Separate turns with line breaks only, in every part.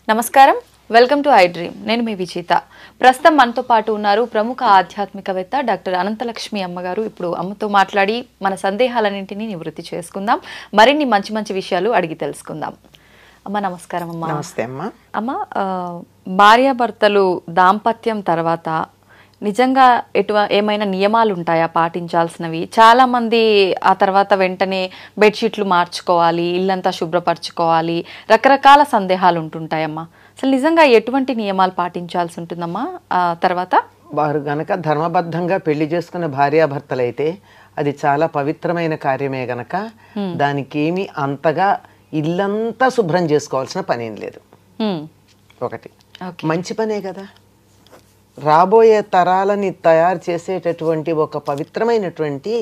నమస్కారం, welcome to I dream. నేను మీ విజేత. ప్రస్తుతం మనతో పాటు ఉన్నారు ప్రముఖ ఆధ్యాత్మికవేత్త డాక్టర్ అనంతలక్ష్మి అమ్మగారు. ఇప్పుడు అమ్మతో మాట్లాడి మన సందేహాలన్నింటినీ నివృత్తి చేసుకుందాం, మరిన్ని మంచి మంచి విషయాలు అడిగి తెలుసుకుందాం. అమ్మ నమస్కారం. అమ్మ
నమస్తే అమ్మ.
అమ్మ, భార్యాభర్తలు దాంపత్యం తర్వాత నిజంగా ఏమైనా నియమాలు ఉంటాయా పాటించాల్సినవి? చాలామంది ఆ తర్వాత వెంటనే బెడ్షీట్లు మార్చుకోవాలి, ఇల్లంతా శుభ్రపరచుకోవాలి, రకరకాల సందేహాలు ఉంటుంటాయమ్మా. అసలు నిజంగా ఎటువంటి నియమాలు పాటించాల్సి ఉంటుందమ్మా ఆ తర్వాత?
వారు గనక ధర్మబద్ధంగా పెళ్లి చేసుకున్న భార్యాభర్తలైతే అది చాలా పవిత్రమైన కార్యమే గనక దానికి ఏమి అంతగా ఇల్లంతా శుభ్రం చేసుకోవాల్సిన పనేం లేదు. ఒకటి మంచి పనే కదా, రాబోయే తరాలని తయారు చేసేటటువంటి ఒక పవిత్రమైనటువంటి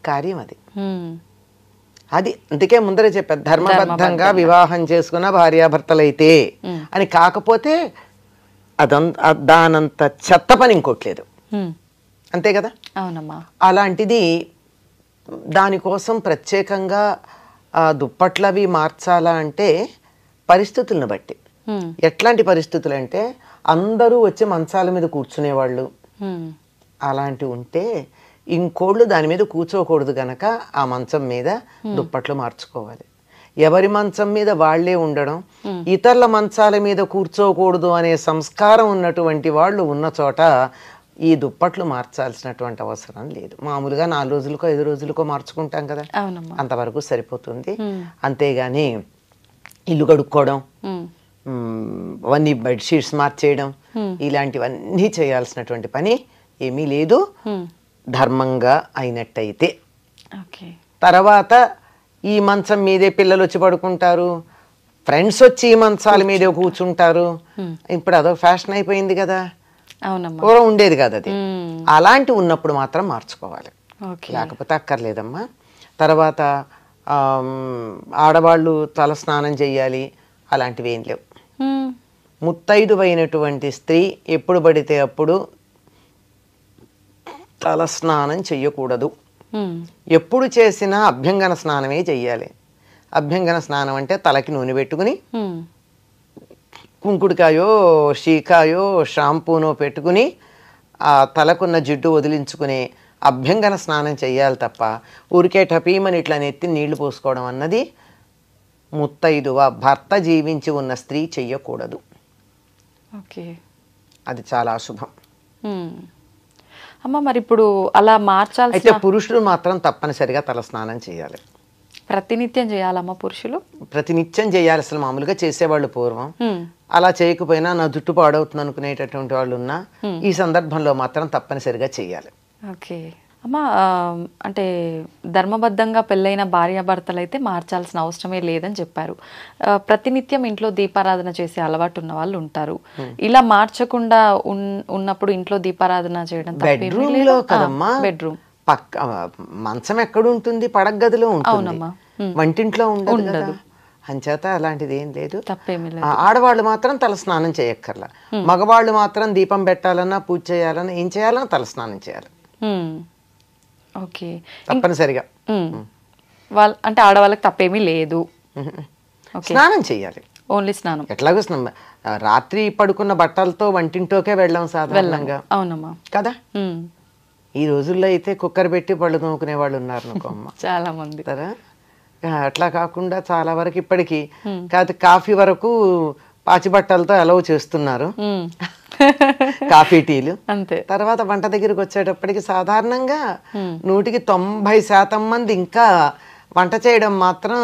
కార్యం అది. అది అందుకే ముందరే చెప్పారు, ధర్మబద్ధంగా వివాహం చేసుకున్న భార్యాభర్తలైతే అని. కాకపోతే దానంత చెత్త పని ఇంకోట్లేదు, అంతే కదా.
అవునమ్మా.
అలాంటిది దానికోసం ప్రత్యేకంగా దుప్పట్లవి మార్చాలా అంటే పరిస్థితులను బట్టి. ఎట్లాంటి పరిస్థితులు అంటే అందరూ వచ్చి మంచాల మీద కూర్చునేవాళ్ళు, అలాంటివి ఉంటే ఇంకోళ్ళు దాని మీద కూర్చోకూడదు గనక ఆ మంచం మీద దుప్పట్లు మార్చుకోవాలి. ఎవరి మంచం మీద వాళ్లే ఉండడం, ఇతరుల మంచాల మీద కూర్చోకూడదు అనే సంస్కారం ఉన్నటువంటి వాళ్ళు ఉన్న చోట ఈ దుప్పట్లు మార్చాల్సినటువంటి అవసరం లేదు. మామూలుగా 4 రోజులకో 5 రోజులకో మార్చుకుంటాం కదా, అంతవరకు సరిపోతుంది. అంతేగాని ఇల్లు కడుక్కోవడం, అవన్నీ బెడ్షీట్స్ మార్చేయడం, ఇలాంటివన్నీ చేయాల్సినటువంటి పని ఏమీ లేదు, ధర్మంగా అయినట్టయితే. తర్వాత ఈ మంచం మీదే పిల్లలు వచ్చి పడుకుంటారు, ఫ్రెండ్స్ వచ్చి ఈ మంచాల మీదే కూర్చుంటారు. ఇప్పుడు అదొక ఫ్యాషన్ అయిపోయింది కదా, పూర్వం ఉండేది కదా అది. అలాంటి ఉన్నప్పుడు మాత్రం మార్చుకోవాలి, లేకపోతే అక్కర్లేదమ్మా. తర్వాత ఆడవాళ్ళు తల స్నానం చెయ్యాలి, అలాంటివి ఏం లేవు. ముత్తైదువైనటువంటి స్త్రీ ఎప్పుడు పడితే అప్పుడు తల స్నానం చెయ్యకూడదు. ఎప్పుడు చేసినా అభ్యంగన స్నానమే చెయ్యాలి. అభ్యంగన స్నానం అంటే తలకి నూనె పెట్టుకుని కుంకుడికాయో షీకాయో షాంపూనో పెట్టుకుని ఆ తలకున్న జిడ్డు వదిలించుకుని అభ్యంగన స్నానం చెయ్యాలి తప్ప ఊరికే టపీమని ఇట్లా నెత్తి నీళ్లు పోసుకోవడం అన్నది ముత్తైదువ భర్త జీవించి ఉన్న స్త్రీ చెయ్యకూడదు. అది చాలా అశుభం.
అమ్మ, మరి ఇప్పుడు అలా మార్చాలి
అయితే పురుషులు మాత్రం తప్పనిసరిగా తల స్నానం చేయాలి.
ప్రతినిత్యం చేయాలమ్మా పురుషులు?
ప్రతినిత్యం చేయాలి. అసలు మామూలుగా చేసేవాళ్ళు పూర్వం, అలా చేయకపోయినా నా జుట్టు పాడవుతుంది అనుకునేటటువంటి వాళ్ళు ఉన్నా ఈ సందర్భంలో మాత్రం తప్పనిసరిగా చేయాలి.
ఓకే అమ్మా, అంటే ధర్మబద్ధంగా పెళ్ళైన భార్యాభర్తలు అయితే మార్చాల్సిన అవసరమే లేదని చెప్పారు. ప్రతినిత్యం ఇంట్లో దీపారాధన చేసే అలవాటు ఉన్న వాళ్ళు ఉంటారు. ఇలా మార్చకుండా ఉన్నప్పుడు ఇంట్లో దీపారాధన చేయడం
బెడ్రూమ్ లో కదమ్మా. బెడ్రూమ్ పక్క మంచం ఎక్కడ ఉంటుంది, పడగదిలో ఉంటుంది, వంటింట్లో ఉండదు. అంచేత అలాంటిది ఏం లేదు, తప్పేమీ లేదు. ఆడవాళ్ళు మాత్రం తల స్నానం చేయక్కర్లా, మగవాళ్ళు మాత్రం దీపం పెట్టాలన్నా పూజ చేయాలన్నా ఏం చేయాలన్నా తల స్నానం చేయాలి.
ఓకే,
తప్పనిసరిగా.
అంటే ఆడవాళ్ళకి తప్పేమీ లేదు,
స్నానం చేయాలి.
ఓన్లీ స్నానం.
ఎట్లాగో రాత్రి పడుకున్న బట్టలతో వంటింటోకే వెళ్ళాం సాధారణంగా.
అవునమ్మా
కదా. ఈ రోజుల్లో అయితే కుక్కర్ పెట్టి పళ్ళు తోముకునే వాళ్ళు ఉన్నారు అనుకోమ్మ, చాలా మంది కదా. అట్లా కాకుండా చాలా వరకు ఇప్పటికీ కాఫీ వరకు పాచి బట్టలతో అలౌ చేస్తున్నారు, కాఫీ టీలు. అంతే. తర్వాత వంట దగ్గరికి వచ్చేటప్పటికి సాధారణంగా 90% మంది ఇంకా వంట చేయడం మాత్రం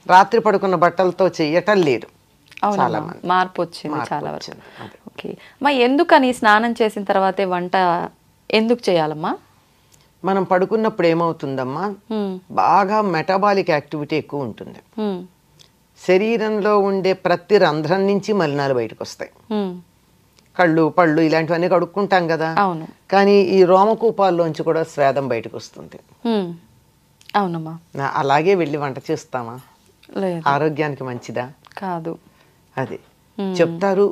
రాత్రి పడుకున్న బట్టలతో చెయ్యటం లేదు. చాలా మంది
మార్పు వచ్చింది చాలా వరకు. ఓకే అమ్మా, ఎందుకని స్నానం చేసిన తర్వాతే వంట ఎందుకు చేయాలమ్మా?
మనం పడుకున్నప్పుడు ఏమవుతుందమ్మా, బాగా మెటబాలిక్ యాక్టివిటీ ఎక్కువ ఉంటుంది. శరీరంలో ఉండే ప్రతి రంధ్రం నుంచి మలినాలు బయటకు వస్తాయి. కళ్ళు పళ్ళు ఇలాంటివన్నీ కడుక్కుంటాం కదా, కానీ ఈ రోమకూపాల్లోంచి కూడా స్వేదం బయటకు వస్తుంది.
అవునమ్మా.
అలాగే వెళ్ళి వంట చేస్తామా? ఆరోగ్యానికి మంచిదా? కాదు. అది చెప్తారు,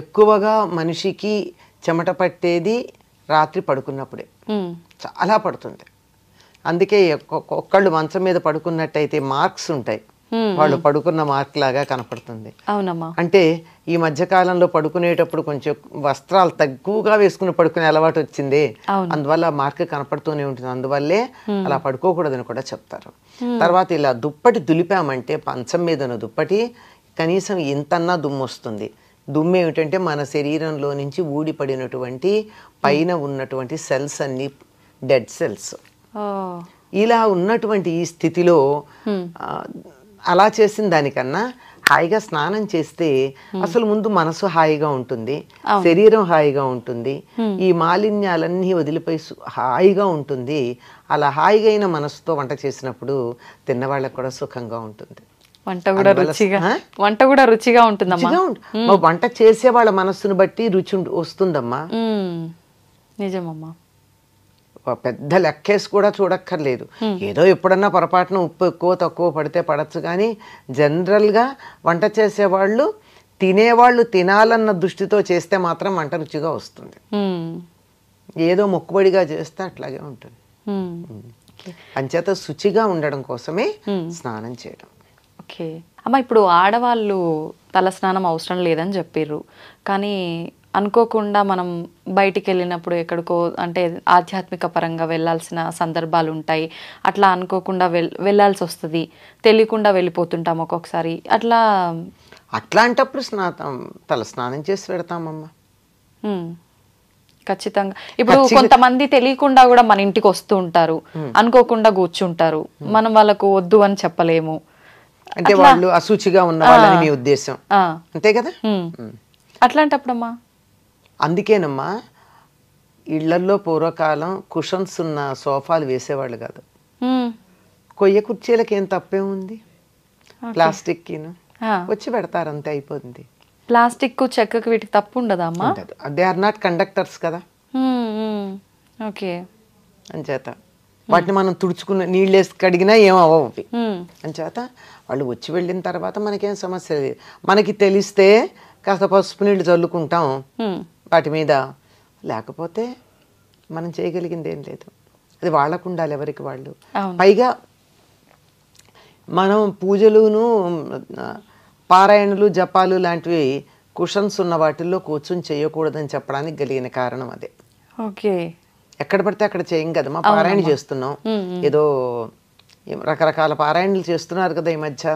ఎక్కువగా మనిషికి చెమట పట్టేది రాత్రి పడుకున్నప్పుడే, చాలా పడుతుంది. అందుకే ఒక్కళ్ళు మంచం మీద పడుకున్నట్టయితే మార్క్స్ ఉంటాయి, వాళ్ళు పడుకున్న మార్క్ లాగా కనపడుతుంది.
అవునమ్మా.
అంటే ఈ మధ్య కాలంలో పడుకునేటప్పుడు కొంచెం వస్త్రాలు తక్కువగా వేసుకుని పడుకునే అలవాటు వచ్చింది, అందువల్ల మార్క్ కనపడుతూనే ఉంటుంది, అందువల్లే అలా పడుకోకూడదని కూడా చెప్తారు. తర్వాత ఇలా దుప్పటి దులిపామంటే మంచం మీద దుప్పటి కనీసం ఇంతన్నా దుమ్ము వస్తుంది. దుమ్ము ఏమిటంటే మన శరీరంలో నుంచి ఊడిపడినటువంటి పైన ఉన్నటువంటి సెల్స్ అన్ని డెడ్ సెల్స్. ఇలా ఉన్నటువంటి ఈ స్థితిలో అలా చేసిన దానికన్నా హాయిగా స్నానం చేస్తే అసలు ముందు మనసు హాయిగా ఉంటుంది, శరీరం హాయిగా ఉంటుంది, ఈ మాలిన్యాలన్నీ వదిలిపోయి హాయిగా ఉంటుంది. అలా హాయిగా అయిన మనసుతో వంట చేసినప్పుడు తిన్నవాళ్ళకు కూడా సుఖంగా ఉంటుంది.
వంట కూడా రుచిగా ఉంటుందమ్మా.
వంట చేసే వాళ్ళ మనస్సును బట్టి రుచి వస్తుందమ్మా.
నిజమమ్మా.
పెద్ద లెక్కేసి కూడా చూడక్కర్లేదు, ఏదో ఎప్పుడన్నా పొరపాటున ఉప్పు ఎక్కువ తక్కువ పడితే పడచ్చు, కానీ జనరల్గా వంట చేసేవాళ్ళు తినేవాళ్ళు తినాలన్న దృష్టితో చేస్తే మాత్రం వంట రుచిగా వస్తుంది. ఏదో మొక్కుబడిగా చేస్తే అట్లాగే ఉంటుంది. అంచేత శుచిగా ఉండడం కోసమే స్నానం చేయడం.
ఓకే అమ్మ, ఇప్పుడు ఆడవాళ్ళు తల స్నానం అవసరం లేదని చెప్పారు, కానీ అనుకోకుండా మనం బయటికి వెళ్ళినప్పుడు ఎక్కడికో అంటే ఆధ్యాత్మిక పరంగా వెళ్ళాల్సిన సందర్భాలు ఉంటాయి, అట్లా అనుకోకుండా వెళ్ళాల్సి వస్తుంది, తెలియకుండా వెళ్ళిపోతుంటాం ఒక్కొక్కసారి.
అట్లాంటప్పుడు తల స్నానం చేసి పెడతామమ్మా.
ఖచ్చితంగా. ఇప్పుడు కొంతమంది తెలియకుండా కూడా మన ఇంటికి వస్తూ ఉంటారు, అనుకోకుండా కూర్చుంటారు, మనం వాళ్ళకు వద్దు అని చెప్పలేము.
అంటే వాళ్ళు అశుచిగా ఉన్న వాళ్ళని మీ ఉద్దేశం, అంతే కదా?
అట్లాంటప్పుడమ్మా,
అందుకేనమ్మా ఇళ్లల్లో పూర్వకాలం కుషన్స్ ఉన్న సోఫాలు వేసేవాళ్ళు కాదు. కొయ్య కుర్చీలకి ఏం తప్పే ఉంది, ప్లాస్టిక్ వచ్చి పెడతారు, అంతే అయిపోతుంది.
ప్లాస్టిక్ చెక్కకి వీటికి తప్పు ఉండదా అమ్మా?
దే ఆర్ నాట్ కండక్టర్స్ కదా.
ఓకే.
అంచేత వాటిని మనం తుడుచుకున్న నీళ్ళేసి కడిగినా ఏం అవ్వవు. అంచేత వాళ్ళు వచ్చి వెళ్ళిన తర్వాత మనకేం సమస్య లేదు. మనకి తెలిస్తే కాస్త పసుపు నీళ్ళు చల్లుకుంటాం వాటి మీద, లేకపోతే మనం చేయగలిగింది ఏం లేదు. అది వాళ్ళకు ఉండాలి, ఎవరికి వాళ్ళు. పైగా మనం పూజలును పారాయణలు జపాలు లాంటివి కుషన్స్ ఉన్న వాటిల్లో కూర్చొని చేయకూడదని చెప్పడానికి కలిగిన కారణం అదే.
ఓకే.
ఎక్కడ పడితే అక్కడ చేయం కదమ్మా, పారాయణ చేస్తున్నాం, ఏదో రకరకాల పారాయణలు చేస్తున్నారు కదా ఈ మధ్య.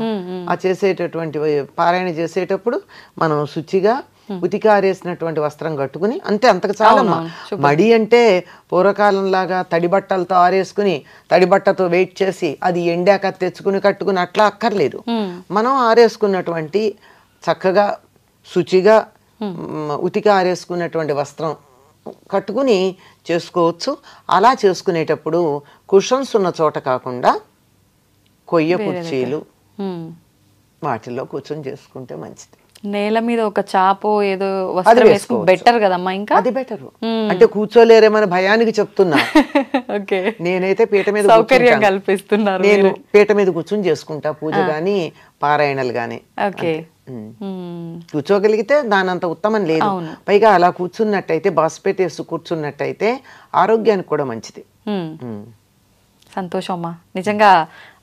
ఆ చేసేటటువంటి పారాయణ చేసేటప్పుడు మనం శుచిగా ఉతికారేసినటువంటి వస్త్రం కట్టుకుని అంతే, అంతకు చాలమ్మా. మడి అంటే పూర్వకాలం లాగా తడి బట్టలతో ఆరేసుకుని తడి బట్టతో వెయిట్ చేసి అది ఎండాక తెచ్చుకుని కట్టుకుని అట్లా అక్కర్లేదు. మనం ఆరేసుకున్నటువంటి చక్కగా శుచిగా ఉతికి ఆరేసుకున్నటువంటి వస్త్రం కట్టుకుని చేసుకోవచ్చు. అలా చేసుకునేటప్పుడు కుషన్స్ ఉన్న చోట కాకుండా కొయ్య కుర్చీలు వాటిల్లో కూర్చొని చేసుకుంటే మంచిది.
నేల మీద ఒక చాపో ఏదో వస్త్రం వేసుకుంటే బెటర్ కదమ్మా. ఇంకా అది
బెటర్. అంటే కూర్చోలేరేమని భయానికి చెప్తున్నా. నేనైతే పీట మీద
సౌకర్యం కల్పిస్తున్నారు.
నేను పీట మీద కూర్చొని చేసుకుంటా పూజ గాని పారాయణలు గాని. కూర్చోగలిగితే దానంత ఉత్తమం లేదు. పైగా అలా కూర్చున్నట్టయితే బాస్పెట్టేసి కూర్చున్నట్టయితే ఆరోగ్యానికి కూడా మంచిది.
సంతోషం అమ్మా. నిజంగా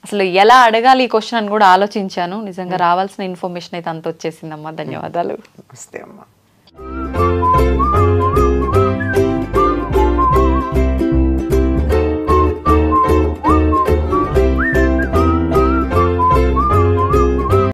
అసలు ఎలా అడగాలి ఈ క్వశ్చన్ అని కూడా ఆలోచించాను. నిజంగా రావాల్సిన ఇన్ఫర్మేషన్ అయితే అంత వచ్చేసిందమ్మా. ధన్యవాదాలు.
నమస్తే అమ్మా.